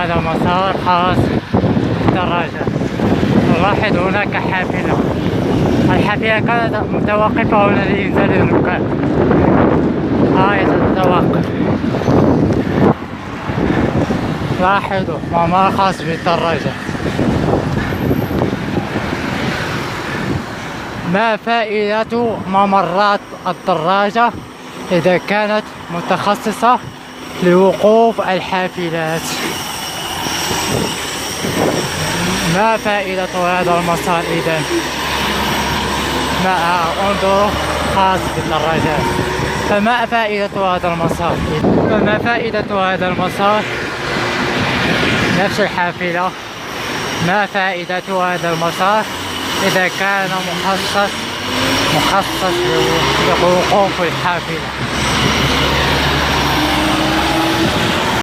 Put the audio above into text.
هذا مسار خاص بالدراجات. نلاحظ هناك حافلة، الحافلة كانت متوقفة هنا لإنزال الركاب، هي تتوقف. لاحظوا ممر خاص بالدراجات. ما فائدة ممرات الدراجة إذا كانت متخصصة لوقوف الحافلات؟ ما فائدة هذا المسار إذن؟ انظروا خاص بالدراجات. فما فائدة هذا المسار؟ فما فائدة هذا المسار؟ نفس الحافلة. ما فائدة هذا المسار إذا كان مخصص لوقوف الحافلة؟